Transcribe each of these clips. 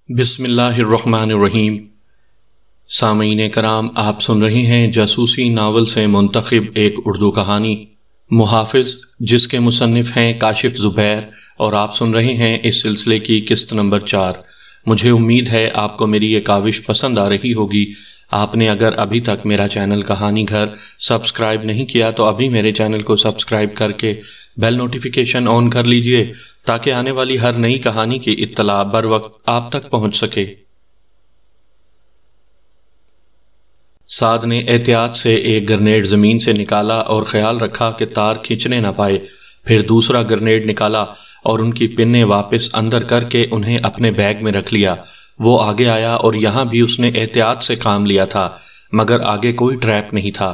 بسم اللہ الرحمن الرحیم۔ سامعین کرام، آپ سن رہے ہیں جاسوسی ناول سے منتخب ایک اردو کہانی محافظ، جس کے مصنف ہیں کاشف زبیر، اور آپ سن رہے ہیں اس سلسلے کی قسط نمبر 4۔ مجھے امید ہے آپ کو میری یہ کاوش پسند آ رہی ہوگی۔ آپ نے اگر ابھی تک میرا چینل کہانی گھر سبسکرائب نہیں کیا تو ابھی میرے چینل کو سبسکرائب کر کے بیل نوٹیفیکیشن آن کر لیجئے تاکہ آنے والی ہر نئی کہانی کی اطلاع بر وقت آپ تک پہنچ سکے۔ سعد نے احتیاط سے ایک گرنیڈ زمین سے نکالا اور خیال رکھا کہ تار کھینچنے نہ پائے، پھر دوسرا گرنیڈ نکالا اور ان کی پنیں واپس اندر کر کے انہیں اپنے بیگ میں رکھ لیا۔ وہ آگے آیا اور یہاں بھی اس نے احتیاط سے کام لیا تھا، مگر آگے کوئی ٹریپ نہیں تھا۔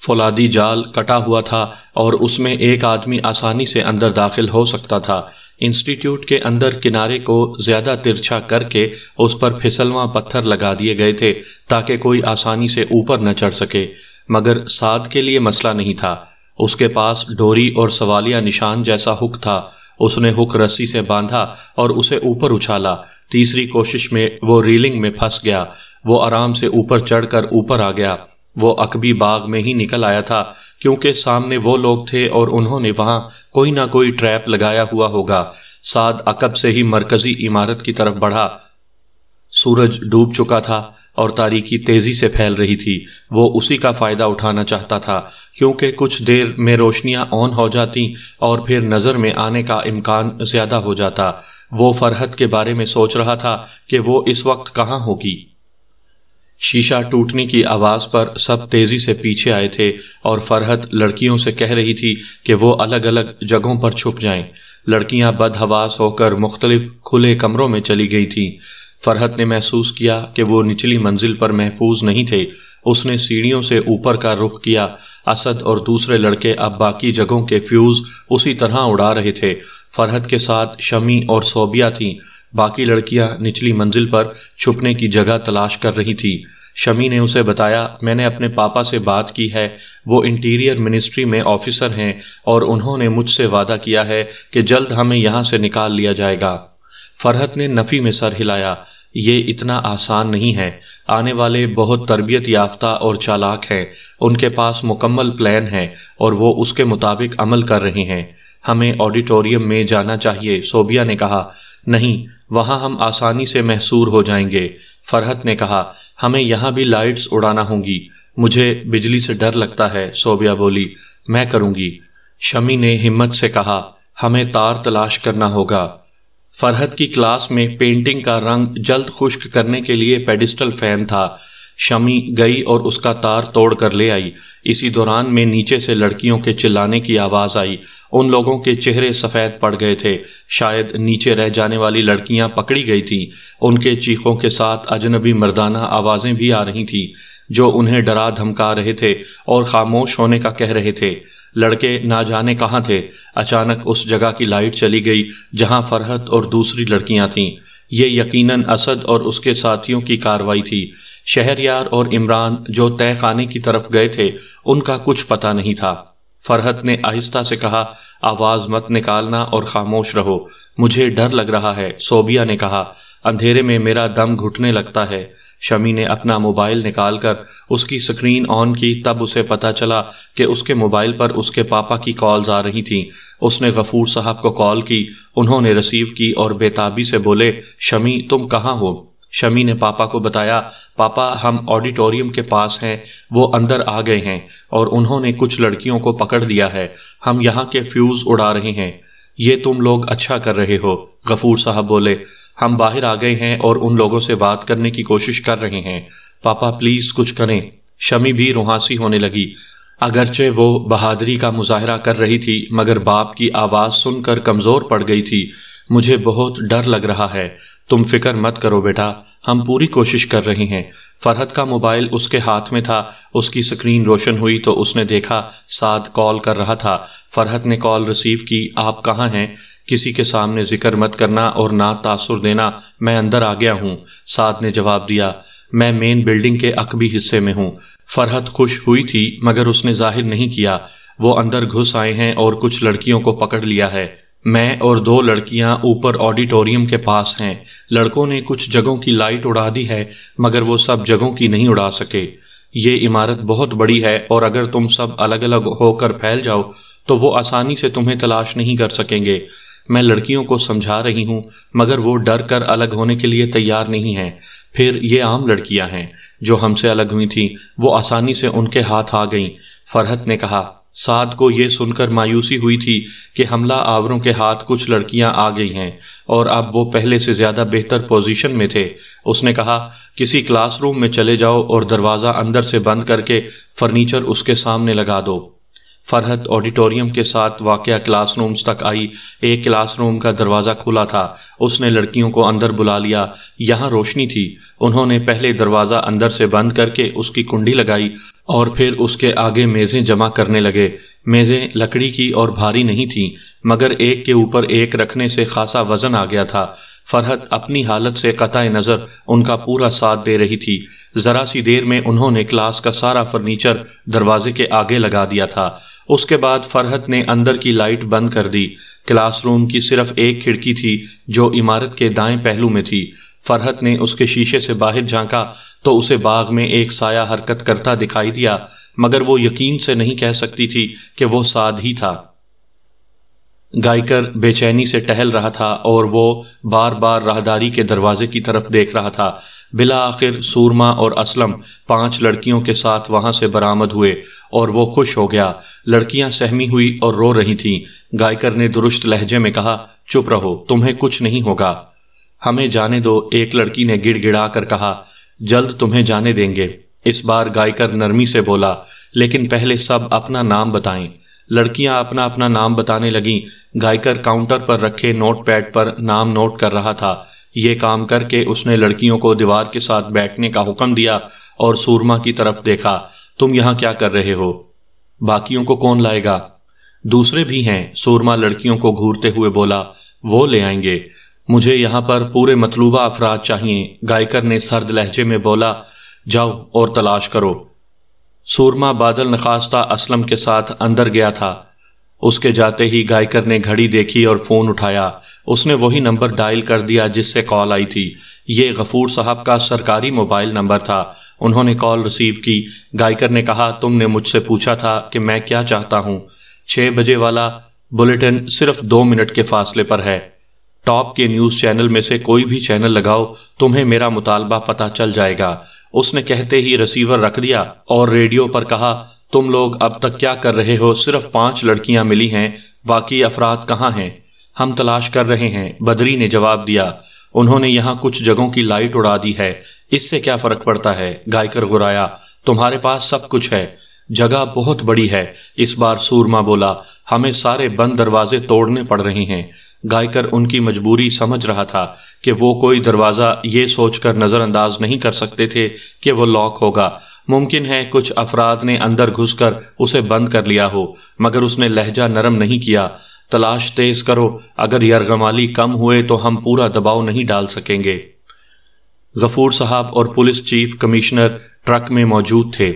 فولادی جال کٹا ہوا تھا اور اس میں ایک آدمی آسانی سے اندر داخل ہو سکتا تھا۔ انسٹیٹیوٹ کے اندر کنارے کو زیادہ ترچھا کر کے اس پر پھسلواں پتھر لگا دیے گئے تھے تاکہ کوئی آسانی سے اوپر نہ چڑھ سکے، مگر سعد کے لیے مسئلہ نہیں تھا۔ اس کے پاس ڈوری اور سوالیہ نشان جیسا ہک تھا۔ اس نے ہک رسی سے باندھا اور اسے اوپر اچھالا۔ تیسری کوشش میں وہ ریلنگ میں پھنس گیا۔ وہ آرام سے اوپر چڑھ کر اوپر آ گیا۔ وہ عقبی باغ میں ہی نکل آیا تھا کیونکہ سامنے وہ لوگ تھے اور انہوں نے وہاں کوئی نہ کوئی ٹریپ لگایا ہوا ہوگا۔ سعد عقب سے ہی مرکزی عمارت کی طرف بڑھا۔ سورج ڈوب چکا تھا اور تاریکی تیزی سے پھیل رہی تھی۔ وہ اسی کا فائدہ اٹھانا چاہتا تھا کیونکہ کچھ دیر میں روشنیاں آن ہو جاتی اور پھر نظر میں آنے کا امکان زیادہ ہو جاتا۔ وہ فرحت کے بارے میں سوچ رہا تھا کہ وہ اس وقت کہاں ہوگی۔ شیشہ ٹوٹنے کی آواز پر سب تیزی سے پیچھے آئے تھے اور فرحت لڑکیوں سے کہہ رہی تھی کہ وہ الگ الگ جگہوں پر چھپ جائیں۔ لڑکیاں بدحواس ہو کر مختلف کھلے کمروں میں چلی گئی تھیں۔ فرحت نے محسوس کیا کہ وہ نچلی منزل پر محفوظ نہیں تھے۔ اس نے سیڑھیوں سے اوپر کا رخ کیا۔ اسد اور دوسرے لڑکے اب باقی جگہوں کے فیوز اسی طرح اڑا رہے تھے۔ فرحت کے ساتھ شمی اور صوبیہ تھیں۔ باقی لڑکیاں نچلی منزل پر چھپنے کی جگہ تلاش کر رہی تھی۔ شمی نے اسے بتایا، میں نے اپنے پاپا سے بات کی ہے، وہ انٹیریئر منسٹری میں آفیسر ہیں اور انہوں نے مجھ سے وعدہ کیا ہے کہ جلد ہمیں یہاں سے نکال لیا جائے گا۔ فرحت نے نفی میں سر ہلایا۔ یہ اتنا آسان نہیں ہے۔ آنے والے بہت تربیت یافتہ اور چالاک ہیں۔ ان کے پاس مکمل پلان ہے اور وہ اس کے مطابق عمل کر رہے ہیں۔ ہمیں آڈیٹوریم میں جانا چاہیے، صوبیہ نے کہا۔ نہیں، وہاں ہم آسانی سے محصور ہو جائیں گے۔ فرحت نے کہا، ہمیں یہاں بھی لائٹس اڑانا ہوں گی۔ مجھے بجلی سے ڈر لگتا ہے، صوبیہ بولی۔ میں کروں گی، شمی نے ہمت سے کہا۔ ہمیں تار تلاش کرنا ہوگا۔ فرحت کی کلاس میں پینٹنگ کا رنگ جلد خشک کرنے کے لیے پیڈسٹل فین تھا۔ شمی گئی اور اس کا تار توڑ کر لے آئی۔ اسی دوران میں نیچے سے لڑکیوں کے چلانے کی آواز آئی۔ ان لوگوں کے چہرے سفید پڑ گئے تھے۔ شاید نیچے رہ جانے والی لڑکیاں پکڑی گئی تھیں۔ ان کے چیخوں کے ساتھ اجنبی مردانہ آوازیں بھی آ رہی تھیں جو انہیں ڈرا دھمکا رہے تھے اور خاموش ہونے کا کہہ رہے تھے۔ لڑکے نہ جانے کہاں تھے۔ اچانک اس جگہ کی لائٹ چلی گئی جہاں فرحت اور دوسری لڑکیاں تھیں۔ یہ یقیناً اسد اور اس کے ساتھیوں کی کارروائی تھی۔ شہریار اور عمران جو تہہ خانے کی طرف گئے تھے ان کا کچھ پتہ نہیں تھا۔ فرحت نے آہستہ سے کہا، آواز مت نکالنا اور خاموش رہو، مجھے ڈر لگ رہا ہے، صوبیہ نے کہا۔ اندھیرے میں میرا دم گھٹنے لگتا ہے۔ شمی نے اپنا موبائل نکال کر اس کی سکرین آن کی، تب اسے پتا چلا کہ اس کے موبائل پر اس کے پاپا کی کالز آ رہی تھیں۔ اس نے غفور صاحب کو کال کی۔ انہوں نے ریسیو کی اور بے تابی سے بولے، شمی تم کہاں ہو؟ شمی نے پاپا کو بتایا، پاپا ہم آڈیٹوریم کے پاس ہیں، وہ اندر آ گئے ہیں اور انہوں نے کچھ لڑکیوں کو پکڑ لیا ہے۔ ہم یہاں کے فیوز اڑا رہے ہیں۔ یہ تم لوگ اچھا کر رہے ہو، غفور صاحب بولے۔ ہم باہر آ گئے ہیں اور ان لوگوں سے بات کرنے کی کوشش کر رہے ہیں۔ پاپا پلیز کچھ کریں۔ شمی بھی روحانسی ہونے لگی۔ اگرچہ وہ بہادری کا مظاہرہ کر رہی تھی مگر باپ کی آواز سن کر کمزور پڑ گئی تھی۔ مجھے بہت ڈر لگ رہا ہے۔ تم فکر مت کرو بیٹا، ہم پوری کوشش کر رہے ہیں۔ فرحت کا موبائل اس کے ہاتھ میں تھا۔ اس کی سکرین روشن ہوئی تو اس نے دیکھا سعد کال کر رہا تھا۔ فرحت نے کال ریسیو کی، آپ کہاں ہیں؟ کسی کے سامنے ذکر مت کرنا اور نہ تاثر دینا، میں اندر آ گیا ہوں، سعد نے جواب دیا۔ میں مین بلڈنگ کے عقبی حصے میں ہوں۔ فرحت خوش ہوئی تھی مگر اس نے ظاہر نہیں کیا۔ وہ اندر گھس آئے ہیں اور کچھ لڑکیوں کو پکڑ لیا ہے۔ میں اور 2 لڑکیاں اوپر آڈیٹوریم کے پاس ہیں۔ لڑکوں نے کچھ جگہوں کی لائٹ اڑا دی ہے مگر وہ سب جگہوں کی نہیں اڑا سکے۔ یہ عمارت بہت بڑی ہے اور اگر تم سب الگ الگ ہو کر پھیل جاؤ تو وہ آسانی سے تمہیں تلاش نہیں کر سکیں گے۔ میں لڑکیوں کو سمجھا رہی ہوں مگر وہ ڈر کر الگ ہونے کے لیے تیار نہیں ہیں۔ پھر یہ عام لڑکیاں ہیں جو ہم سے الگ ہوئی تھیں، وہ آسانی سے ان کے ہاتھ آ گئیں۔ فرحت نے کہا۔ سعد کو یہ سن کر مایوسی ہوئی تھی کہ حملہ آوروں کے ہاتھ کچھ لڑکیاں آ گئی ہیں اور اب وہ پہلے سے زیادہ بہتر پوزیشن میں تھے۔ اس نے کہا، کسی کلاس روم میں چلے جاؤ اور دروازہ اندر سے بند کر کے فرنیچر اس کے سامنے لگا دو۔ فرحت آڈیٹوریم کے ساتھ واقع کلاس رومز تک آئی۔ ایک کلاس روم کا دروازہ کھلا تھا۔ اس نے لڑکیوں کو اندر بلا لیا۔ یہاں روشنی تھی۔ انہوں نے پہلے دروازہ اندر سے بند کر کے اس کی کنڈی لگائی اور پھر اس کے آگے میزیں جمع کرنے لگے۔ میزیں لکڑی کی اور بھاری نہیں تھیں مگر ایک کے اوپر ایک رکھنے سے خاصا وزن آ گیا تھا۔ فرحت اپنی حالت سے قطع نظر ان کا پورا ساتھ دے رہی تھی۔ ذرا سی دیر میں انہوں نے کلاس کا سارا فرنیچر دروازے کے آگے لگا دیا تھا۔ اس کے بعد فرحت نے اندر کی لائٹ بند کر دی۔ کلاس روم کی صرف ایک کھڑکی تھی جو عمارت کے دائیں پہلو میں تھی۔ فرحت نے اس کے شیشے سے باہر جھانکا تو اسے باغ میں ایک سایہ حرکت کرتا دکھائی دیا مگر وہ یقین سے نہیں کہہ سکتی تھی کہ وہ سعد ہی تھا۔ گائیکر بے چینی سے ٹہل رہا تھا اور وہ بار بار راہداری کے دروازے کی طرف دیکھ رہا تھا۔ بالآخر سورما اور اسلم 5 لڑکیوں کے ساتھ وہاں سے برآمد ہوئے اور وہ خوش ہو گیا۔ لڑکیاں سہمی ہوئی اور رو رہی تھیں۔ گائیکر نے درست لہجے میں کہا، چپ رہو، تمہیں کچھ نہیں ہوگا، ہمیں جانے دو۔ ایک لڑکی نے گڑ گڑا کر کہا، جلد تمہیں جانے دیں گے۔ اس بار گائیکر نرمی سے بولا، لیکن پہلے سب اپنا نام بتائیں۔ لڑکیاں اپنا اپنا نام بتانے لگیں۔ گائیکر کاؤنٹر پر رکھے نوٹ پیڈ پر نام نوٹ کر رہا تھا۔ یہ کام کر کے اس نے لڑکیوں کو دیوار کے ساتھ بیٹھنے کا حکم دیا اور سورما کی طرف دیکھا، تم یہاں کیا کر رہے ہو؟ باقیوں کو کون لائے گا؟ دوسرے بھی ہیں، سورما لڑکیوں کو گھورتے ہوئے بولا، وہ لے آئیں گے، مجھے یہاں پر پورے مطلوبہ افراد چاہیے۔ گائیکر نے سرد لہجے میں بولا، جاؤ اور تلاش کرو۔ سورما بادل نخواستہ اسلم کے ساتھ اندر گیا تھا۔ اس کے جاتے ہی گائیکر نے گھڑی دیکھی اور فون اٹھایا۔ اس نے وہی نمبر ڈائل کر دیا جس سے کال آئی تھی۔ یہ غفور صاحب کا سرکاری موبائل نمبر تھا۔ انہوں نے کال ریسیو کی۔ گائیکر نے کہا، تم نے مجھ سے پوچھا تھا کہ میں کیا چاہتا ہوں۔ 6 بجے والا بلیٹن صرف 2 منٹ کے فاصلے پر ہے۔ ٹاپ کے نیوز چینل میں سے کوئی بھی چینل لگاؤ، تمہیں میرا مطالبہ پتہ چل جائے گا۔ اس نے کہتے ہی ریسیور رکھ دیا اور ریڈیو پر کہا، تم لوگ اب تک کیا کر رہے ہو؟ صرف 5 لڑکیاں ملی ہیں، باقی افراد کہاں ہیں؟ ہم تلاش کر رہے ہیں، بدری نے جواب دیا۔ انہوں نے یہاں کچھ جگہوں کی لائٹ اڑا دی ہے، اس سے کیا فرق پڑتا ہے؟ گائیکر غرایا، تمہارے پاس سب کچھ ہے، جگہ بہت بڑی ہے۔ اس بار سورما بولا، ہمیں سارے بند دروازے توڑنے پڑ رہے ہیں۔ گائیکر ان کی مجبوری سمجھ رہا تھا کہ وہ کوئی دروازہ یہ سوچ کر نظر انداز نہیں کر سکتے تھے کہ وہ لاک ہوگا۔ ممکن ہے کچھ افراد نے اندر گھس کر اسے بند کر لیا ہو، مگر اس نے لہجہ نرم نہیں کیا۔ تلاش تیز کرو، اگر یرغمالی کم ہوئے تو ہم پورا دباؤ نہیں ڈال سکیں گے۔ غفور صاحب اور پولیس چیف کمشنر ٹرک میں موجود تھے۔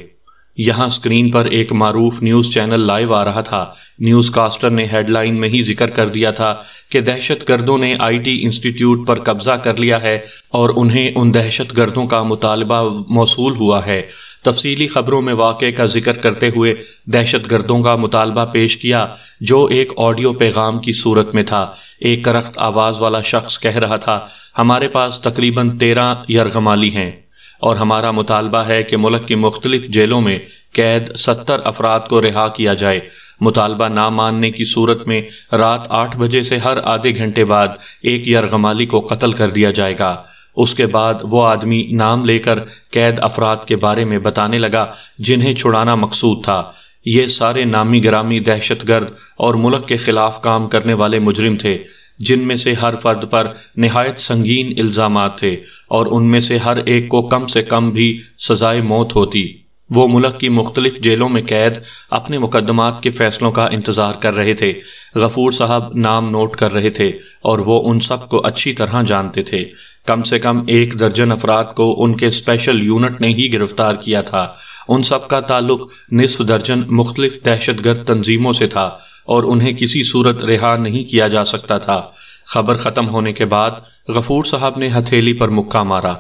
یہاں سکرین پر ایک معروف نیوز چینل لائیو آ رہا تھا۔ نیوز کاسٹر نے ہیڈ لائن میں ہی ذکر کر دیا تھا کہ دہشت گردوں نے IIT انسٹیٹیوٹ پر قبضہ کر لیا ہے اور انہیں ان دہشت گردوں کا مطالبہ موصول ہوا ہے۔ تفصیلی خبروں میں واقعے کا ذکر کرتے ہوئے دہشت گردوں کا مطالبہ پیش کیا، جو ایک آڈیو پیغام کی صورت میں تھا۔ ایک کرخت آواز والا شخص کہہ رہا تھا، ہمارے پاس تقریباً 13 یرغمالی ہیں اور ہمارا مطالبہ ہے کہ ملک کی مختلف جیلوں میں قید 70 افراد کو رہا کیا جائے۔ مطالبہ نہ ماننے کی صورت میں رات 8 بجے سے ہر آدھے گھنٹے بعد ایک یرغمالی کو قتل کر دیا جائے گا۔ اس کے بعد وہ آدمی نام لے کر قید افراد کے بارے میں بتانے لگا جنہیں چھڑانا مقصود تھا۔ یہ سارے نامی گرامی دہشت گرد اور ملک کے خلاف کام کرنے والے مجرم تھے، جن میں سے ہر فرد پر نہایت سنگین الزامات تھے اور ان میں سے ہر ایک کو کم سے کم بھی سزائے موت ہوتی۔ وہ ملک کی مختلف جیلوں میں قید اپنے مقدمات کے فیصلوں کا انتظار کر رہے تھے۔ غفور صاحب نام نوٹ کر رہے تھے اور وہ ان سب کو اچھی طرح جانتے تھے۔ کم سے کم 1 درجن افراد کو ان کے اسپیشل یونٹ نے ہی گرفتار کیا تھا۔ ان سب کا تعلق نصف درجن مختلف دہشت گرد تنظیموں سے تھا۔ اور انہیں کسی صورت رہا نہیں کیا جا سکتا تھا۔ خبر ختم ہونے کے بعد غفور صاحب نے ہتھیلی پر مکہ مارا۔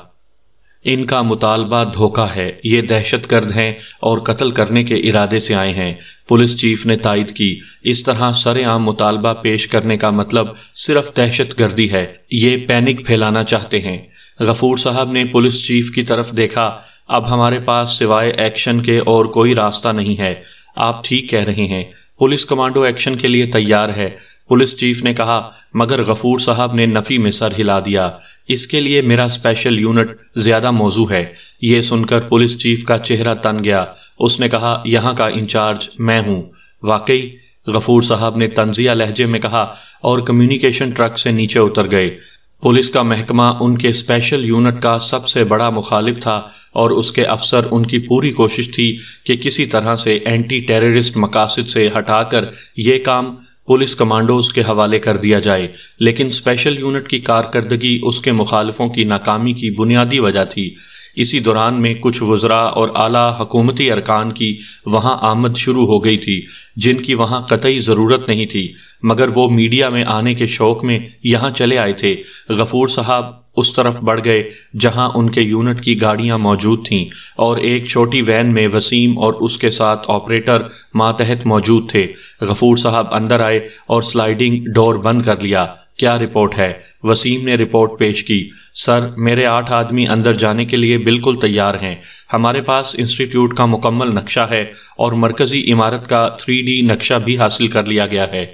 ان کا مطالبہ دھوکہ ہے، یہ دہشت گرد ہیں اور قتل کرنے کے ارادے سے آئے ہیں۔ پولیس چیف نے تائید کی، اس طرح سر عام مطالبہ پیش کرنے کا مطلب صرف دہشت گردی ہے، یہ پینک پھیلانا چاہتے ہیں۔ غفور صاحب نے پولیس چیف کی طرف دیکھا، اب ہمارے پاس سوائے ایکشن کے اور کوئی راستہ نہیں ہے۔ آپ ٹھیک کہہ رہے ہیں، پولیس کمانڈو ایکشن کے لیے تیار ہے، پولیس چیف نے کہا، مگر غفور صاحب نے نفی میں سر ہلا دیا۔ اس کے لیے میرا اسپیشل یونٹ زیادہ موزوں ہے۔ یہ سن کر پولیس چیف کا چہرہ تن گیا۔ اس نے کہا، یہاں کا انچارج میں ہوں۔ واقعی؟ غفور صاحب نے طنزیہ لہجے میں کہا اور کمیونیکیشن ٹرک سے نیچے اتر گئے۔ پولیس کا محکمہ ان کے اسپیشل یونٹ کا سب سے بڑا مخالف تھا اور اس کے افسر ان کی پوری کوشش تھی کہ کسی طرح سے اینٹی ٹیررسٹ مقاصد سے ہٹا کر یہ کام پولیس کمانڈوز کے حوالے کر دیا جائے، لیکن اسپیشل یونٹ کی کارکردگی اس کے مخالفوں کی ناکامی کی بنیادی وجہ تھی۔ اسی دوران میں کچھ وزراء اور اعلیٰ حکومتی ارکان کی وہاں آمد شروع ہو گئی تھی جن کی وہاں قطعی ضرورت نہیں تھی، مگر وہ میڈیا میں آنے کے شوق میں یہاں چلے آئے تھے۔ غفور صاحب اس طرف بڑھ گئے جہاں ان کے یونٹ کی گاڑیاں موجود تھیں اور ایک چھوٹی وین میں وسیم اور اس کے ساتھ آپریٹر ماتحت موجود تھے۔ غفور صاحب اندر آئے اور سلائیڈنگ ڈور بند کر لیا۔ کیا رپورٹ ہے؟ وسیم نے رپورٹ پیش کی۔ سر، میرے 8 آدمی اندر جانے کے لیے بالکل تیار ہیں۔ ہمارے پاس انسٹیٹیوٹ کا مکمل نقشہ ہے اور مرکزی عمارت کا 3D نقشہ بھی حاصل کر لیا گیا ہے۔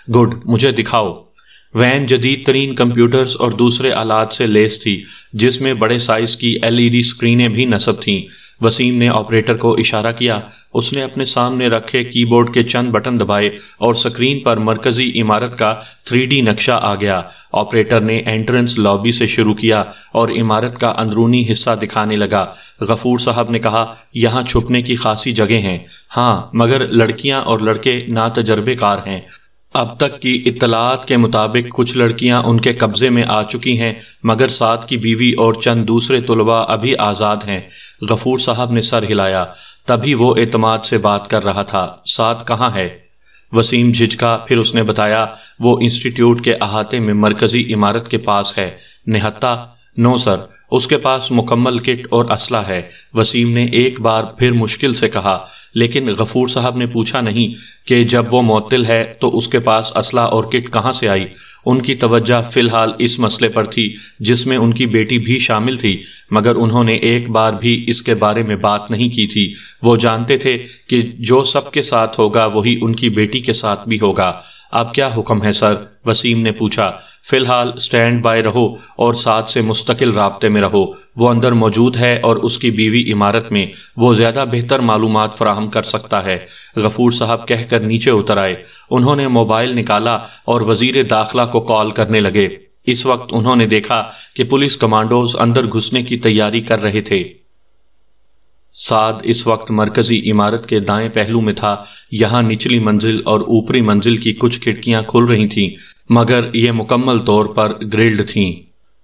گڈ، مجھے دکھاؤ۔ وین جدید ترین کمپیوٹرز اور دوسرے آلات سے لیس تھی، جس میں بڑے سائز کی LED اسکرینیں بھی نصب تھیں۔ وسیم نے آپریٹر کو اشارہ کیا۔ اس نے اپنے سامنے رکھے کی بورڈ کے چند بٹن دبائے اور سکرین پر مرکزی عمارت کا 3D نقشہ آ گیا۔ آپریٹر نے انٹرنس لابی سے شروع کیا اور عمارت کا اندرونی حصہ دکھانے لگا۔ غفور صاحب نے کہا، یہاں چھپنے کی خاصی جگہ ہیں۔ ہاں، مگر لڑکیاں اور لڑکے ناتجربے کار ہیں۔ اب تک کی اطلاعات کے مطابق کچھ لڑکیاں ان کے قبضے میں آ چکی ہیں، مگر سعد کی بیوی اور چند دوسرے طلباء ابھی آزاد ہیں۔ غفور صاحب نے سر ہلایا۔ تبھی وہ اعتماد سے بات کر رہا تھا۔ سعد کہاں ہے؟ وسیم جھجکا، پھر اس نے بتایا، وہ انسٹیٹیوٹ کے احاطے میں مرکزی عمارت کے پاس ہے۔ نہتہ؟ نو سر، اس کے پاس مکمل کٹ اور اسلحہ ہے۔ وسیم نے ایک بار پھر مشکل سے کہا، لیکن غفور صاحب نے پوچھا نہیں کہ جب وہ معطل ہے تو اس کے پاس اسلحہ اور کٹ کہاں سے آئی؟ ان کی توجہ فی الحال اس مسئلے پر تھی جس میں ان کی بیٹی بھی شامل تھی، مگر انہوں نے ایک بار بھی اس کے بارے میں بات نہیں کی تھی۔ وہ جانتے تھے کہ جو سب کے ساتھ ہوگا وہی ان کی بیٹی کے ساتھ بھی ہوگا۔ اب کیا حکم ہے سر؟ وسیم نے پوچھا۔ فی الحال اسٹینڈ بائی رہو اور ساتھ سے مستقل رابطے میں رہو۔ وہ اندر موجود ہے اور اس کی بیوی عمارت میں، وہ زیادہ بہتر معلومات فراہم کر سکتا ہے۔ غفور صاحب کہہ کر نیچے اتر آئے۔ انہوں نے موبائل نکالا اور وزیر داخلہ کو کال کرنے لگے۔ اس وقت انہوں نے دیکھا کہ پولیس کمانڈوز اندر گھسنے کی تیاری کر رہے تھے۔ سعد اس وقت مرکزی عمارت کے دائیں پہلو میں تھا۔ یہاں نچلی منزل اور اوپری منزل کی کچھ کھڑکیاں کھل رہی تھیں، مگر یہ مکمل طور پر گرلڈ تھیں۔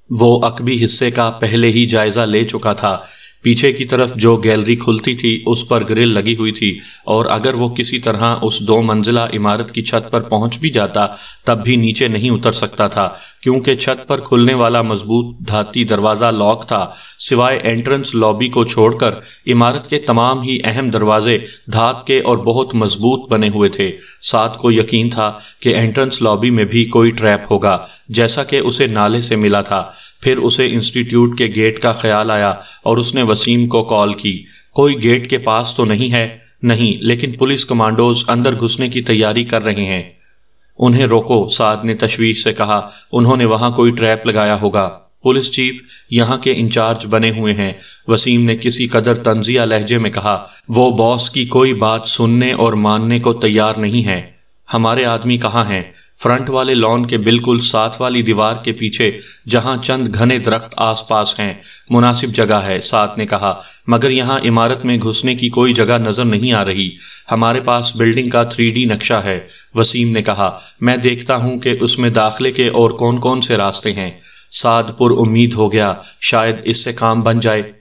وہ عقبی حصے کا پہلے ہی جائزہ لے چکا تھا۔ پیچھے کی طرف جو گیلری کھلتی تھی اس پر گرل لگی ہوئی تھی، اور اگر وہ کسی طرح اس 2 منزلہ عمارت کی چھت پر پہنچ بھی جاتا تب بھی نیچے نہیں اتر سکتا تھا، کیونکہ چھت پر کھلنے والا مضبوط دھاتی دروازہ لاک تھا۔ سوائے انٹرنس لابی کو چھوڑ کر عمارت کے تمام ہی اہم دروازے دھات کے اور بہت مضبوط بنے ہوئے تھے۔ سعد کو یقین تھا کہ انٹرنس لابی میں بھی کوئی ٹریپ ہوگا، جیسا کہ اسے نالے سے ملا تھا۔ پھر اسے انسٹیٹیوٹ کے گیٹ کا خیال آیا اور اس نے وسیم کو کال کی۔ کوئی گیٹ کے پاس تو نہیں ہے؟ نہیں، لیکن پولیس کمانڈوز اندر گھسنے کی تیاری کر رہے ہیں۔ انہیں روکو، سعد نے تشویش سے کہا، انہوں نے وہاں کوئی ٹریپ لگایا ہوگا۔ پولیس چیف یہاں کے انچارج بنے ہوئے ہیں، وسیم نے کسی قدر طنزیہ لہجے میں کہا۔ وہ باس کی کوئی بات سننے اور ماننے کو تیار نہیں ہے۔ ہمارے آدمی کہاں ہیں؟ فرنٹ والے لان کے بالکل ساتھ والی دیوار کے پیچھے، جہاں چند گھنے درخت آس پاس ہیں۔ مناسب جگہ ہے، سعد نے کہا، مگر یہاں عمارت میں گھسنے کی کوئی جگہ نظر نہیں آ رہی۔ ہمارے پاس بلڈنگ کا 3D نقشہ ہے، وسیم نے کہا۔ میں دیکھتا ہوں کہ اس میں داخلے کے اور کون کون سے راستے ہیں۔ سعد پر امید ہو گیا، شاید اس سے کام بن جائے۔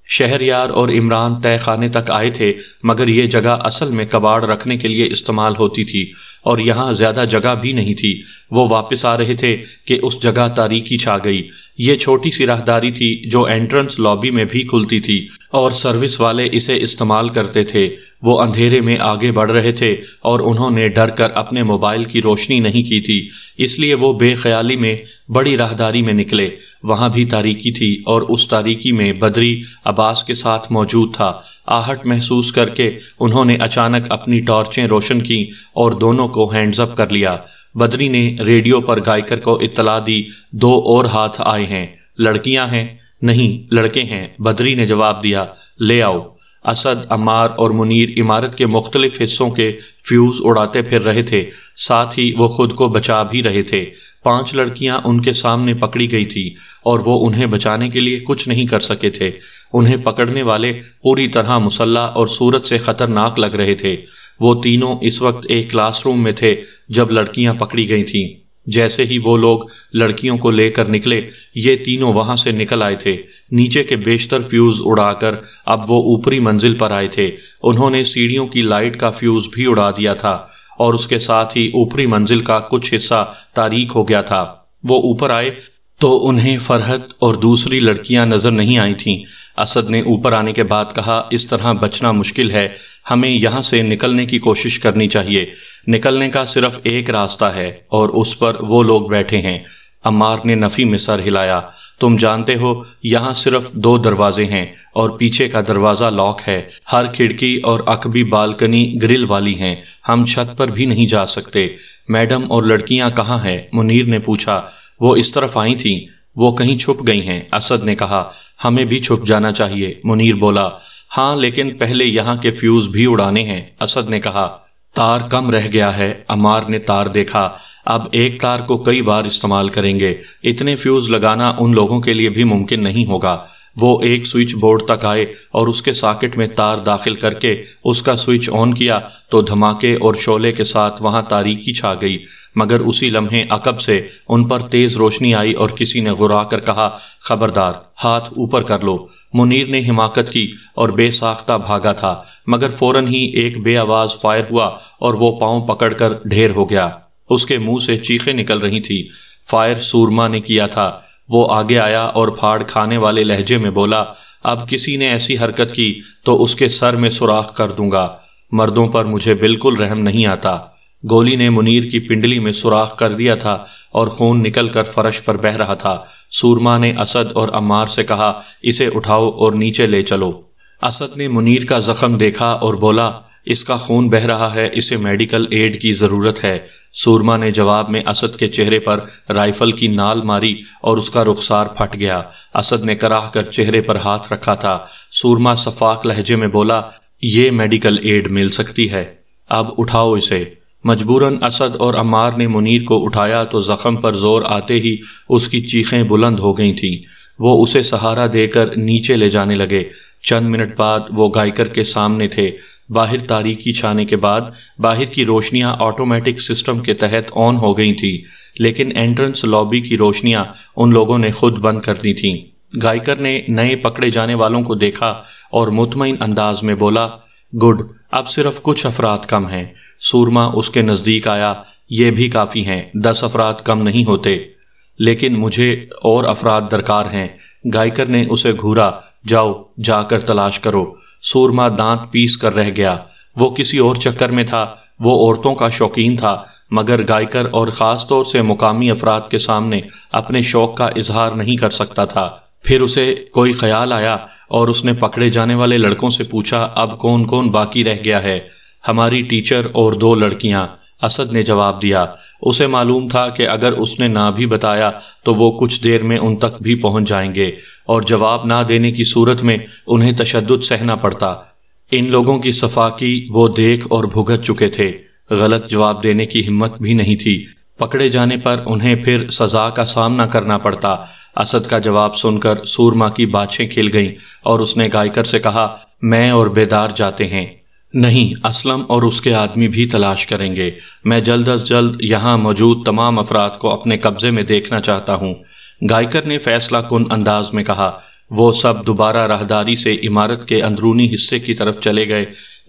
شہریار اور عمران تہہ خانے تک آئے تھے، مگر یہ جگہ اصل میں کباڑ رکھنے کے لیے استعمال ہوتی تھی اور یہاں زیادہ جگہ بھی نہیں تھی۔ وہ واپس آ رہے تھے کہ اس جگہ تاریکی چھا گئی۔ یہ چھوٹی سی راہداری تھی جو انٹرنس لابی میں بھی کھلتی تھی اور سروس والے اسے استعمال کرتے تھے۔ وہ اندھیرے میں آگے بڑھ رہے تھے اور انہوں نے ڈر کر اپنے موبائل کی روشنی نہیں کی تھی، اس لیے وہ بے خیالی میں بڑی راہداری میں نکلے۔ وہاں بھی تاریکی تھی اور اس تاریکی میں بدری عباس کے ساتھ موجود تھا۔ آہٹ محسوس کر کے انہوں نے اچانک اپنی ٹارچیں روشن کیں اور دونوں کو ہینڈز اپ کر لیا۔ بدری نے ریڈیو پر گائیکر کو اطلاع دی، 2 اور ہاتھ آئے ہیں۔ لڑکیاں ہیں؟ نہیں، لڑکے ہیں، بدری نے جواب دیا۔ لے آؤ۔ اسد، عمار اور منیر عمارت کے مختلف حصوں کے فیوز اڑاتے پھر رہے تھے، ساتھ ہی وہ خود کو بچا بھی رہے تھے۔ 5 لڑکیاں ان کے سامنے پکڑی گئی تھیں اور وہ انہیں بچانے کے لیے کچھ نہیں کر سکے تھے۔ انہیں پکڑنے والے پوری طرح مسلح اور صورت سے خطرناک لگ رہے تھے۔ وہ تینوں اس وقت ایک کلاس روم میں تھے جب لڑکیاں پکڑی گئی تھیں۔ جیسے ہی وہ لوگ لڑکیوں کو لے کر نکلے، یہ تینوں وہاں سے نکل آئے تھے۔ نیچے کے بیشتر فیوز اڑا کر اب وہ اوپری منزل پر آئے تھے۔ انہوں نے سیڑھیوں کی لائٹ کا فیوز بھی اڑا دیا تھا اور اس کے ساتھ ہی اوپری منزل کا کچھ حصہ تاریک ہو گیا تھا۔ وہ اوپر آئے تو انہیں فرحت اور دوسری لڑکیاں نظر نہیں آئی تھیں۔ اسد نے اوپر آنے کے بعد کہا، اس طرح بچنا مشکل ہے، ہمیں یہاں سے نکلنے کی کوشش کرنی چاہیے۔ نکلنے کا صرف ایک راستہ ہے اور اس پر وہ لوگ بیٹھے ہیں۔ عمار نے نفی میں سر ہلایا۔ تم جانتے ہو یہاں صرف 2 دروازے ہیں اور پیچھے کا دروازہ لاک ہے۔ ہر کھڑکی اور عقبی بالکنی گرل والی ہیں، ہم چھت پر بھی نہیں جا سکتے۔ میڈم اور لڑکیاں کہاں ہیں؟ منیر نے پوچھا۔ وہ اس طرف آئی تھیں، وہ کہیں چھپ گئی ہیں، اسد نے کہا۔ ہمیں بھی چھپ جانا چاہیے، منیر بولا۔ ہاں، لیکن پہلے یہاں کے فیوز بھی اڑانے ہیں، اسد نے کہا۔ تار کم رہ گیا ہے، عمار نے تار دیکھا۔ اب ایک تار کو کئی بار استعمال کریں گے، اتنے فیوز لگانا ان لوگوں کے لیے بھی ممکن نہیں ہوگا۔ وہ ایک سوئچ بورڈ تک آئے اور اس کے ساکٹ میں تار داخل کر کے اس کا سوئچ آن کیا تو دھماکے اور شعلے کے ساتھ وہاں تاریکی چھا گئی، مگر اسی لمحے عقب سے ان پر تیز روشنی آئی اور کسی نے غرا کر کہا، خبردار، ہاتھ اوپر کر لو۔ منیر نے حماقت کی اور بے ساختہ بھاگا تھا، مگر فوراً ہی ایک بے آواز فائر ہوا اور وہ پاؤں پکڑ کر ڈھیر ہو گیا۔ اس کے منہ سے چیخیں نکل رہی تھی۔ فائر سورما نے کیا تھا۔ وہ آگے آیا اور پھاڑ کھانے والے لہجے میں بولا، اب کسی نے ایسی حرکت کی تو اس کے سر میں سوراخ کر دوں گا۔ مردوں پر مجھے بالکل رحم نہیں آتا۔ گولی نے منیر کی پنڈلی میں سوراخ کر دیا تھا اور خون نکل کر فرش پر بہہ رہا تھا۔ سورما نے اسد اور عمار سے کہا، اسے اٹھاؤ اور نیچے لے چلو۔ اسد نے منیر کا زخم دیکھا اور بولا، اس کا خون بہہ رہا ہے، اسے میڈیکل ایڈ کی ضرورت ہے۔ سورما نے جواب میں اسد کے چہرے پر رائفل کی نال ماری اور اس کا رخسار پھٹ گیا۔ اسد نے کراہ کر چہرے پر ہاتھ رکھا تھا۔ سورما صفاق لہجے میں بولا، یہ میڈیکل ایڈ مل سکتی ہے، اب اٹھاؤ اسے۔ مجبوراً اسد اور عمار نے منیر کو اٹھایا تو زخم پر زور آتے ہی اس کی چیخیں بلند ہو گئی تھیں۔ وہ اسے سہارا دے کر نیچے لے جانے لگے۔ چند منٹ بعد وہ گائیکر کے سامنے تھے۔ باہر تاریکی چھانے کے بعد باہر کی روشنیاں آٹومیٹک سسٹم کے تحت آن ہو گئی تھیں، لیکن انٹرنس لابی کی روشنیاں ان لوگوں نے خود بند کر دی تھیں۔ گائیکر نے نئے پکڑے جانے والوں کو دیکھا اور مطمئن انداز میں بولا، گڈ، اب صرف کچھ افراد کم ہیں۔ سورما اس کے نزدیک آیا، یہ بھی کافی ہیں، 10 افراد کم نہیں ہوتے، لیکن مجھے اور افراد درکار ہیں۔ گائیکر نے اسے گھورا، جاؤ، جا کر تلاش کرو۔ سورما دانت پیس کر رہ گیا۔ وہ کسی اور چکر میں تھا، وہ عورتوں کا شوقین تھا، مگر گائیکر اور خاص طور سے مقامی افراد کے سامنے اپنے شوق کا اظہار نہیں کر سکتا تھا۔ پھر اسے کوئی خیال آیا اور اس نے پکڑے جانے والے لڑکوں سے پوچھا، اب کون کون باقی رہ گیا ہے؟ ہماری ٹیچر اور 2 لڑکیاں، اسد نے جواب دیا۔ اسے معلوم تھا کہ اگر اس نے نہ بھی بتایا تو وہ کچھ دیر میں ان تک بھی پہنچ جائیں گے اور جواب نہ دینے کی صورت میں انہیں تشدد سہنا پڑتا۔ ان لوگوں کی صفاقی وہ دیکھ اور بھگت چکے تھے، غلط جواب دینے کی ہمت بھی نہیں تھی۔ پکڑے جانے پر انہیں پھر سزا کا سامنا کرنا پڑتا۔ اسد کا جواب سن کر سورما کی باچھیں کھل گئیں اور اس نے گائیکر سے کہا، میں اور بیدار جاتے ہیں۔ نہیں، اسلم اور اس کے آدمی بھی تلاش کریں گے۔ میں جلد از جلد یہاں موجود تمام افراد کو اپنے قبضے میں دیکھنا چاہتا ہوں۔ گائیکر نے فیصلہ کن انداز میں کہا، وہ سب دوبارہ راہداری سے عمارت کے اندرونی حصے کی طرف چلے گئے۔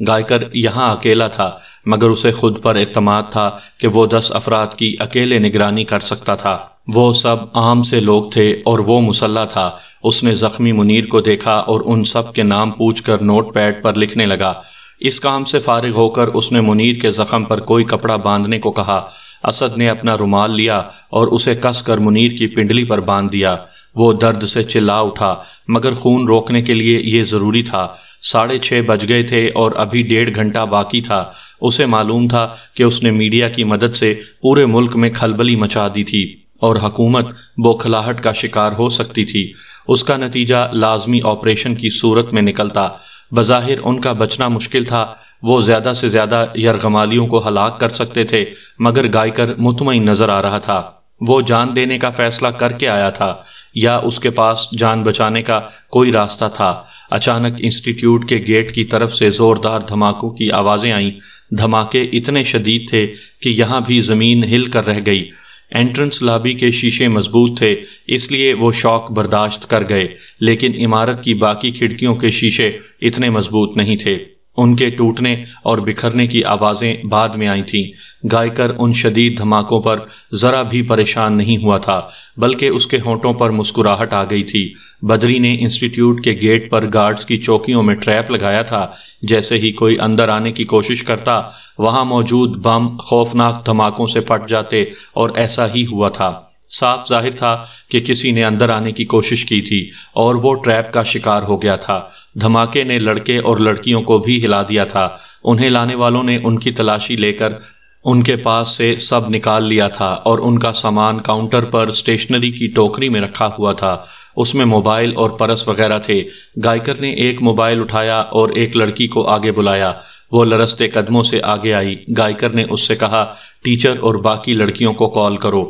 گائیکر یہاں اکیلا تھا، مگر اسے خود پر اعتماد تھا کہ وہ 10 افراد کی اکیلے نگرانی کر سکتا تھا۔ وہ سب عام سے لوگ تھے اور وہ مسلح تھا۔ اس نے زخمی منیر کو دیکھا اور ان سب کے نام پوچھ کر نوٹ پیڈ پر لکھنے لگا۔ اس کام سے فارغ ہو کر اس نے منیر کے زخم پر کوئی کپڑا باندھنے کو کہا۔ اسد نے اپنا رومال لیا اور اسے کس کر منیر کی پنڈلی پر باندھ دیا۔ وہ درد سے چلا اٹھا، مگر خون روکنے کے لیے یہ ضروری تھا۔ 6:30 بج گئے تھے اور ابھی 1.5 گھنٹہ باقی تھا۔ اسے معلوم تھا کہ اس نے میڈیا کی مدد سے پورے ملک میں کھلبلی مچا دی تھی اور حکومت بوکھلاہٹ کا شکار ہو سکتی تھی۔ اس کا نتیجہ لازمی آپریشن کی صورت میں نکلتا۔ بظاہر ان کا بچنا مشکل تھا، وہ زیادہ سے زیادہ یرغمالیوں کو ہلاک کر سکتے تھے، مگر گائیکر مطمئن نظر آ رہا تھا۔ وہ جان دینے کا فیصلہ کر کے آیا تھا یا اس کے پاس جان بچانے کا کوئی راستہ تھا؟ اچانک انسٹیٹیوٹ کے گیٹ کی طرف سے زوردار دھماکوں کی آوازیں آئیں۔ دھماکے اتنے شدید تھے کہ یہاں بھی زمین ہل کر رہ گئی۔ انٹرنس لابی کے شیشے مضبوط تھے، اس لیے وہ شوق برداشت کر گئے، لیکن عمارت کی باقی کھڑکیوں کے شیشے اتنے مضبوط نہیں تھے۔ ان کے ٹوٹنے اور بکھرنے کی آوازیں بعد میں آئی تھیں۔ گائیکر ان شدید دھماکوں پر ذرا بھی پریشان نہیں ہوا تھا، بلکہ اس کے ہونٹوں پر مسکراہٹ آ گئی تھی۔ بدری نے انسٹیٹیوٹ کے گیٹ پر گارڈز کی چوکیوں میں ٹریپ لگایا تھا۔ جیسے ہی کوئی اندر آنے کی کوشش کرتا، وہاں موجود بم خوفناک دھماکوں سے پھٹ جاتے، اور ایسا ہی ہوا تھا۔ صاف ظاہر تھا کہ کسی نے اندر آنے کی کوشش کی تھی اور وہ ٹریپ کا شکار ہو گیا تھا۔ دھماکے نے لڑکے اور لڑکیوں کو بھی ہلا دیا تھا۔ انہیں لانے والوں نے ان کی تلاشی لے کر ان کے پاس سے سب نکال لیا تھا اور ان کا سامان کاؤنٹر پر اسٹیشنری کی ٹوکری میں رکھا ہوا تھا۔ اس میں موبائل اور پرس وغیرہ تھے۔ گائیکر نے ایک موبائل اٹھایا اور ایک لڑکی کو آگے بلایا۔ وہ لرزتے قدموں سے آگے آئی۔ گائیکر نے اس سے کہا، ٹیچر اور باقی لڑکیوں کو کال کرو۔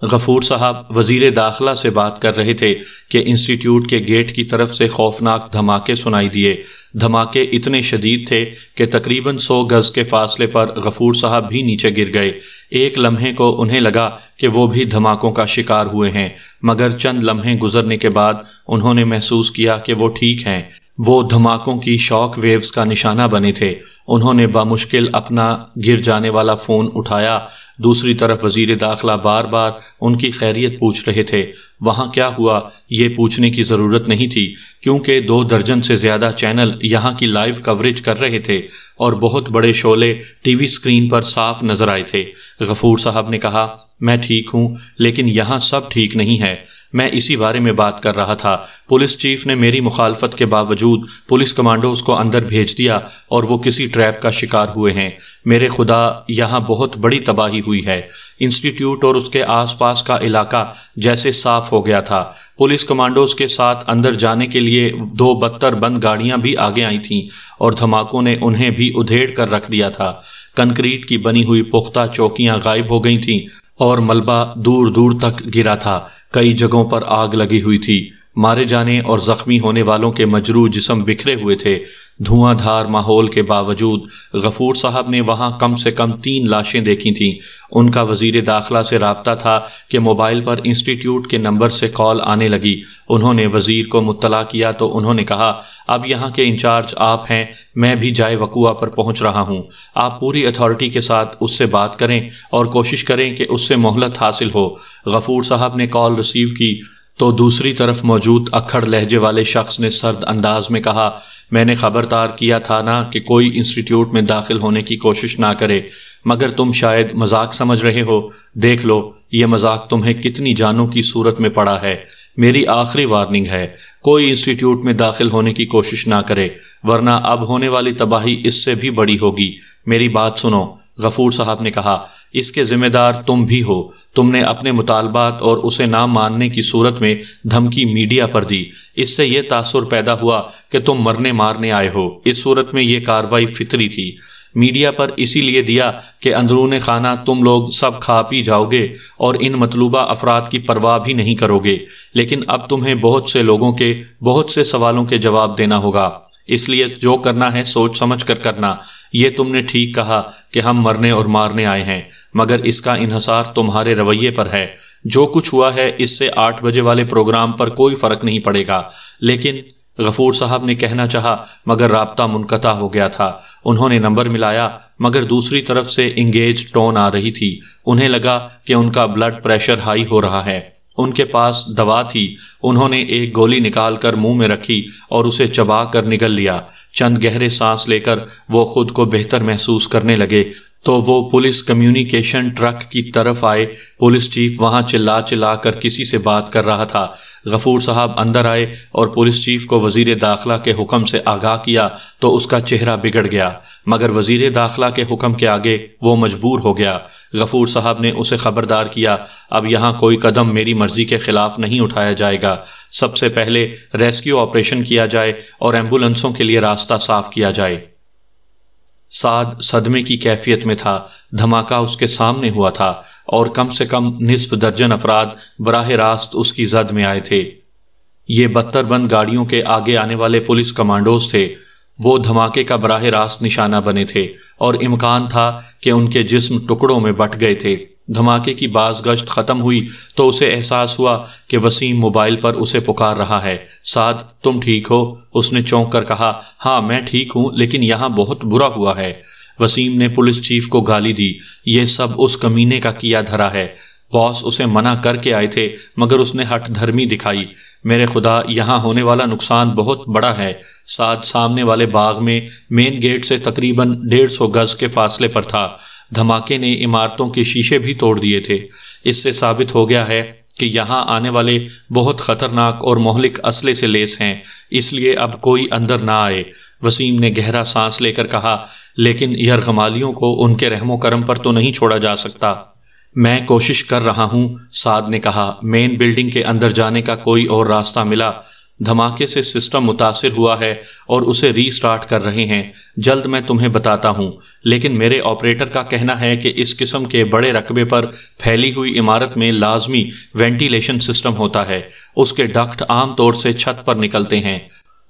غفور صاحب وزیر داخلہ سے بات کر رہے تھے کہ انسٹیٹیوٹ کے گیٹ کی طرف سے خوفناک دھماکے سنائی دیے۔ دھماکے اتنے شدید تھے کہ تقریباً 100 گز کے فاصلے پر غفور صاحب بھی نیچے گر گئے۔ ایک لمحے کو انہیں لگا کہ وہ بھی دھماکوں کا شکار ہوئے ہیں، مگر چند لمحے گزرنے کے بعد انہوں نے محسوس کیا کہ وہ ٹھیک ہیں۔ وہ دھماکوں کی شاک ویوز کا نشانہ بنے تھے۔ انہوں نے بامشکل اپنا گر جانے والا فون اٹھایا۔ دوسری طرف وزیر داخلہ بار بار ان کی خیریت پوچھ رہے تھے۔ وہاں کیا ہوا یہ پوچھنے کی ضرورت نہیں تھی، کیونکہ 2 درجن سے زیادہ چینل یہاں کی لائیو کوریج کر رہے تھے اور بہت بڑے شعلے ٹی وی اسکرین پر صاف نظر آئے تھے۔ غفور صاحب نے کہا، میں ٹھیک ہوں، لیکن یہاں سب ٹھیک نہیں ہے۔ میں اسی بارے میں بات کر رہا تھا۔ پولیس چیف نے میری مخالفت کے باوجود پولیس کمانڈوز کو اندر بھیج دیا اور وہ کسی ٹریپ کا شکار ہوئے ہیں۔ میرے خدا، یہاں بہت بڑی تباہی ہوئی ہے۔ انسٹیٹیوٹ اور اس کے آس پاس کا علاقہ جیسے صاف ہو گیا تھا۔ پولیس کمانڈوز کے ساتھ اندر جانے کے لیے 2 بدتر بند گاڑیاں بھی آگے آئی تھیں اور دھماکوں نے انہیں بھی ادھیڑ کر رکھ دیا تھا۔ کنکریٹ کی بنی ہوئی پختہ چوکیاں غائب ہو گئی تھیں اور ملبہ دور دور تک گرا تھا۔ کئی جگہوں پر آگ لگی ہوئی تھی۔ مارے جانے اور زخمی ہونے والوں کے مجروح جسم بکھرے ہوئے تھے۔ دھواں دھار ماحول کے باوجود غفور صاحب نے وہاں کم سے کم 3 لاشیں دیکھی تھیں۔ ان کا وزیر داخلہ سے رابطہ تھا کہ موبائل پر انسٹیٹیوٹ کے نمبر سے کال آنے لگی۔ انہوں نے وزیر کو مطلع کیا تو انہوں نے کہا، اب یہاں کے انچارج آپ ہیں، میں بھی جائے وقوع پر پہنچ رہا ہوں۔ آپ پوری اتھارٹی کے ساتھ اس سے بات کریں اور کوشش کریں کہ اس سے مہلت حاصل ہو۔ غفور صاحب نے کال ریسیو کی تو دوسری طرف موجود اکھڑ لہجے والے شخص نے سرد انداز میں کہا، میں نے خبردار کیا تھا نا کہ کوئی انسٹیٹیوٹ میں داخل ہونے کی کوشش نہ کرے، مگر تم شاید مذاق سمجھ رہے ہو۔ دیکھ لو یہ مذاق تمہیں کتنی جانوں کی صورت میں پڑا ہے۔ میری آخری وارننگ ہے، کوئی انسٹیٹیوٹ میں داخل ہونے کی کوشش نہ کرے، ورنہ اب ہونے والی تباہی اس سے بھی بڑی ہوگی۔ میری بات سنو۔ غفور صاحب نے کہا، اس کے ذمہ دار تم بھی ہو۔ تم نے اپنے مطالبات اور اسے نہ ماننے کی صورت میں دھمکی میڈیا پر دی۔ اس سے یہ تاثر پیدا ہوا کہ تم مرنے مارنے آئے ہو۔ اس صورت میں یہ کارروائی فطری تھی۔ میڈیا پر اسی لیے دیا کہ اندرون خانہ تم لوگ سب کھا پی جاؤ گے اور ان مطلوبہ افراد کی پرواہ بھی نہیں کرو گے، لیکن اب تمہیں بہت سے لوگوں کے بہت سے سوالوں کے جواب دینا ہوگا۔ اس لیے جو کرنا ہے سوچ سمجھ کر کرنا۔ یہ تم نے ٹھیک کہا کہ ہم مرنے اور مارنے آئے ہیں، مگر اس کا انحصار تمہارے رویے پر ہے۔ جو کچھ ہوا ہے اس سے 8 بجے والے پروگرام پر کوئی فرق نہیں پڑے گا۔ لیکن غفور صاحب نے کہنا چاہا مگر رابطہ منقطع ہو گیا تھا۔ انہوں نے نمبر ملایا مگر دوسری طرف سے انگیج ٹون آ رہی تھی۔ انہیں لگا کہ ان کا بلڈ پریشر ہائی ہو رہا ہے۔ ان کے پاس دوا تھی۔ انہوں نے ایک گولی نکال کر منہ میں رکھی اور اسے چبا کر نگل لیا۔ چند گہرے سانس لے کر وہ خود کو بہتر محسوس کرنے لگے تو وہ پولیس کمیونیکیشن ٹرک کی طرف آئے۔ پولیس چیف وہاں چلا چلا کر کسی سے بات کر رہا تھا۔ غفور صاحب اندر آئے اور پولیس چیف کو وزیر داخلہ کے حکم سے آگاہ کیا تو اس کا چہرہ بگڑ گیا، مگر وزیر داخلہ کے حکم کے آگے وہ مجبور ہو گیا۔ غفور صاحب نے اسے خبردار کیا، اب یہاں کوئی قدم میری مرضی کے خلاف نہیں اٹھایا جائے گا۔ سب سے پہلے ریسکیو آپریشن کیا جائے اور ایمبولینسوں کے لیے راستہ صاف کیا جائے۔ سعد صدمے کی کیفیت میں تھا۔ دھماکہ اس کے سامنے ہوا تھا اور کم سے کم نصف درجن افراد براہ راست اس کی زد میں آئے تھے۔ یہ بتر بند گاڑیوں کے آگے آنے والے پولیس کمانڈوز تھے۔ وہ دھماکے کا براہ راست نشانہ بنے تھے اور امکان تھا کہ ان کے جسم ٹکڑوں میں بٹ گئے تھے۔ دھماکے کی باز گشت ختم ہوئی تو اسے احساس ہوا کہ وسیم موبائل پر اسے پکار رہا ہے۔ سعد تم ٹھیک ہو؟ اس نے چونک کر کہا، ہاں میں ٹھیک ہوں لیکن یہاں بہت برا ہوا ہے۔ وسیم نے پولیس چیف کو گالی دی، یہ سب اس کمینے کا کیا دھرا ہے۔ باس اسے منع کر کے آئے تھے مگر اس نے ہٹ دھرمی دکھائی۔ میرے خدا یہاں ہونے والا نقصان بہت بڑا ہے۔ سعد سامنے والے باغ میں مین گیٹ سے تقریباً 150 گز کے فاصلے پر تھا۔ دھماکے نے عمارتوں کے شیشے بھی توڑ دیے تھے۔ اس سے ثابت ہو گیا ہے کہ یہاں آنے والے بہت خطرناک اور مہلک اسلحے سے لیس ہیں، اس لیے اب کوئی اندر نہ آئے۔ وسیم نے گہرا سانس لے کر کہا، لیکن یرغمالیوں کو ان کے رحم و کرم پر تو نہیں چھوڑا جا سکتا۔ میں کوشش کر رہا ہوں، سعد نے کہا۔ مین بلڈنگ کے اندر جانے کا کوئی اور راستہ ملا؟ دھماکے سے سسٹم متاثر ہوا ہے اور اسے ری سٹارٹ کر رہے ہیں، جلد میں تمہیں بتاتا ہوں۔ لیکن میرے آپریٹر کا کہنا ہے کہ اس قسم کے بڑے رقبے پر پھیلی ہوئی عمارت میں لازمی وینٹیلیشن سسٹم ہوتا ہے۔ اس کے ڈکٹ عام طور سے چھت پر نکلتے ہیں۔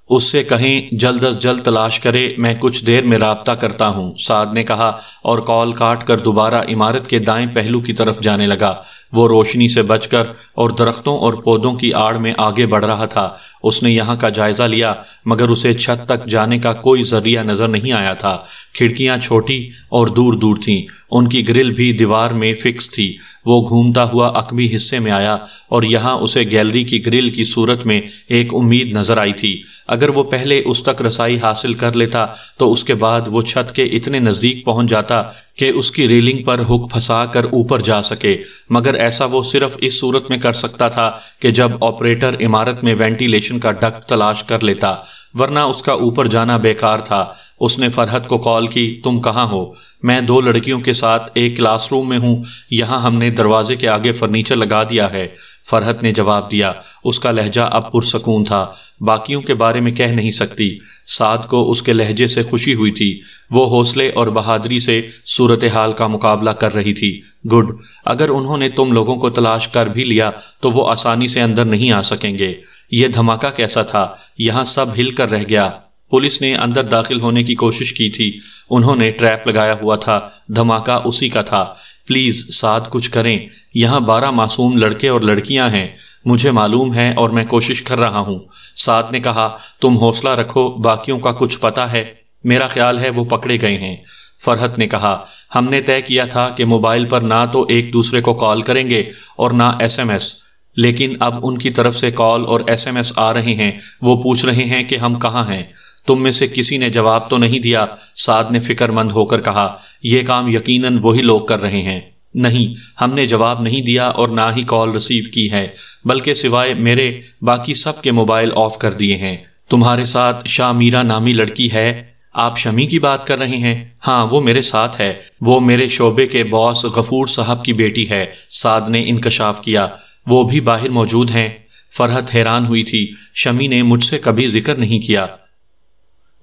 اس سے کہیں جلد از جلد تلاش کرے، میں کچھ دیر میں رابطہ کرتا ہوں، سعد نے کہا اور کال کاٹ کر دوبارہ عمارت کے دائیں پہلو کی طرف جانے لگا۔ وہ روشنی سے بچ کر اور درختوں اور پودوں کی آڑ میں آگے بڑھ رہا تھا۔ اس نے یہاں کا جائزہ لیا مگر اسے چھت تک جانے کا کوئی ذریعہ نظر نہیں آیا تھا۔ کھڑکیاں چھوٹی اور دور دور تھیں، ان کی گرل بھی دیوار میں فکس تھی۔ وہ گھومتا ہوا عقبی حصے میں آیا اور یہاں اسے گیلری کی گرل کی صورت میں ایک امید نظر آئی تھی۔ اگر وہ پہلے اس تک رسائی حاصل کر لیتا تو اس کے بعد وہ چھت کے اتنے نزدیک پہنچ جاتا کہ اس کی ریلنگ پر ہک پھنسا کر اوپر جا سکے، مگر ایسا وہ صرف اس صورت میں کر سکتا تھا کہ جب آپریٹر عمارت میں وینٹیلیشن کا ڈکٹ تلاش کر لیتا، ورنہ اس کا اوپر جانا بیکار تھا۔ اس نے فرحت کو کال کی، تم کہاں ہو؟ میں 2 لڑکیوں کے ساتھ ایک کلاس روم میں ہوں، یہاں ہم نے دروازے کے آگے فرنیچر لگا دیا ہے، فرحت نے جواب دیا۔ اس کا لہجہ اب پرسکون تھا۔ باقیوں کے بارے میں کہہ نہیں سکتی۔ سعد کو اس کے لہجے سے خوشی ہوئی تھی۔ وہ حوصلے اور بہادری سے صورتحال کا مقابلہ کر رہی تھی۔ گڈ، اگر انہوں نے تم لوگوں کو تلاش کر بھی لیا تو وہ آسانی سے اندر نہیں آ سکیں گے۔ یہ دھماکہ کیسا تھا؟ یہاں سب ہل کر رہ گیا۔ پولیس نے اندر داخل ہونے کی کوشش کی تھی، انہوں نے ٹریپ لگایا ہوا تھا، دھماکہ اسی کا تھا۔ پلیز سعد کچھ کریں، یہاں 12 معصوم لڑکے اور لڑکیاں ہیں، مجھے معلوم ہے اور میں کوشش کر رہا ہوں۔ سعد نے کہا، تم حوصلہ رکھو، باقیوں کا کچھ پتہ ہے؟ میرا خیال ہے وہ پکڑے گئے ہیں، فرحت نے کہا۔ ہم نے طے کیا تھا کہ موبائل پر نہ تو ایک دوسرے کو کال کریں گے اور نہ SMS، لیکن اب ان کی طرف سے کال اور SMS آ رہے ہیں، وہ پوچھ رہے ہیں کہ ہم کہاں ہیں۔ تم میں سے کسی نے جواب تو نہیں دیا، سعد نے فکر مند ہو کر کہا۔ یہ کام یقیناً وہی لوگ کر رہے ہیں۔ نہیں، ہم نے جواب نہیں دیا اور نہ ہی کال ریسیو کی ہے، بلکہ سوائے میرے باقی سب کے موبائل آف کر دیے ہیں۔ تمہارے ساتھ شاہ میرا نامی لڑکی ہے؟ آپ شمی کی بات کر رہے ہیں؟ ہاں، وہ میرے ساتھ ہے، وہ میرے شعبے کے باس غفور صاحب کی بیٹی ہے، سعد نے انکشاف کیا۔ وہ بھی باہر موجود ہیں؟ فرحت حیران ہوئی تھی، شمی نے مجھ سے کبھی ذکر نہیں کیا۔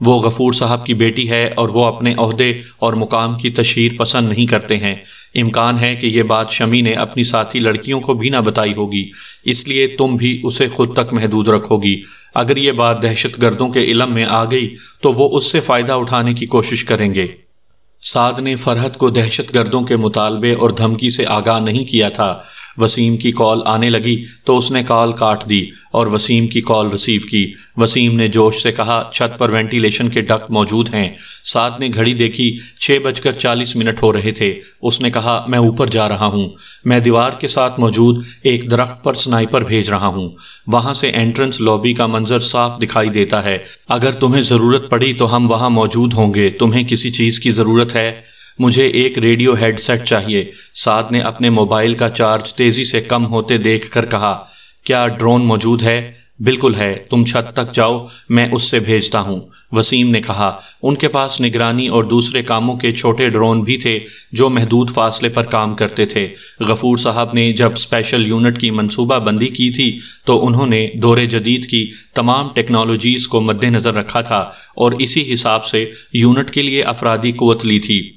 وہ غفور صاحب کی بیٹی ہے اور وہ اپنے عہدے اور مقام کی تشہیر پسند نہیں کرتے ہیں۔ امکان ہے کہ یہ بات شمی نے اپنی ساتھی لڑکیوں کو بھی نہ بتائی ہوگی، اس لیے تم بھی اسے خود تک محدود رکھو گی۔ اگر یہ بات دہشت گردوں کے علم میں آ گئی تو وہ اس سے فائدہ اٹھانے کی کوشش کریں گے۔ سعد نے فرحت کو دہشت گردوں کے مطالبے اور دھمکی سے آگاہ نہیں کیا تھا۔ وسیم کی کال آنے لگی تو اس نے کال کاٹ دی اور وسیم کی کال ریسیو کی۔ وسیم نے جوش سے کہا، چھت پر وینٹیلیشن کے ڈکٹ موجود ہیں۔ سعد نے گھڑی دیکھی، 6:40 ہو رہے تھے۔ اس نے کہا، میں اوپر جا رہا ہوں، میں دیوار کے ساتھ موجود ایک درخت پر سنائپر بھیج رہا ہوں۔ وہاں سے انٹرنس لابی کا منظر صاف دکھائی دیتا ہے۔ اگر تمہیں ضرورت پڑی تو ہم وہاں موجود ہوں گے۔ تمہیں کسی چیز کی ضرورت ہے؟ مجھے ایک ریڈیو ہیڈ سیٹ چاہیے۔ سعد نے اپنے موبائل کا چارج تیزی سے کم ہوتے دیکھ کر کہا، کیا ڈرون موجود ہے؟ بالکل ہے، تم چھت تک جاؤ، میں اس سے بھیجتا ہوں۔ وسیم نے کہا، ان کے پاس نگرانی اور دوسرے کاموں کے چھوٹے ڈرون بھی تھے جو محدود فاصلے پر کام کرتے تھے۔ غفور صاحب نے جب اسپیشل یونٹ کی منصوبہ بندی کی تھی تو انہوں نے دور جدید کی تمام ٹیکنالوجیز کو مد نظر رکھا تھا اور اسی حساب سے یونٹ کے لیے افرادی قوت لی تھی۔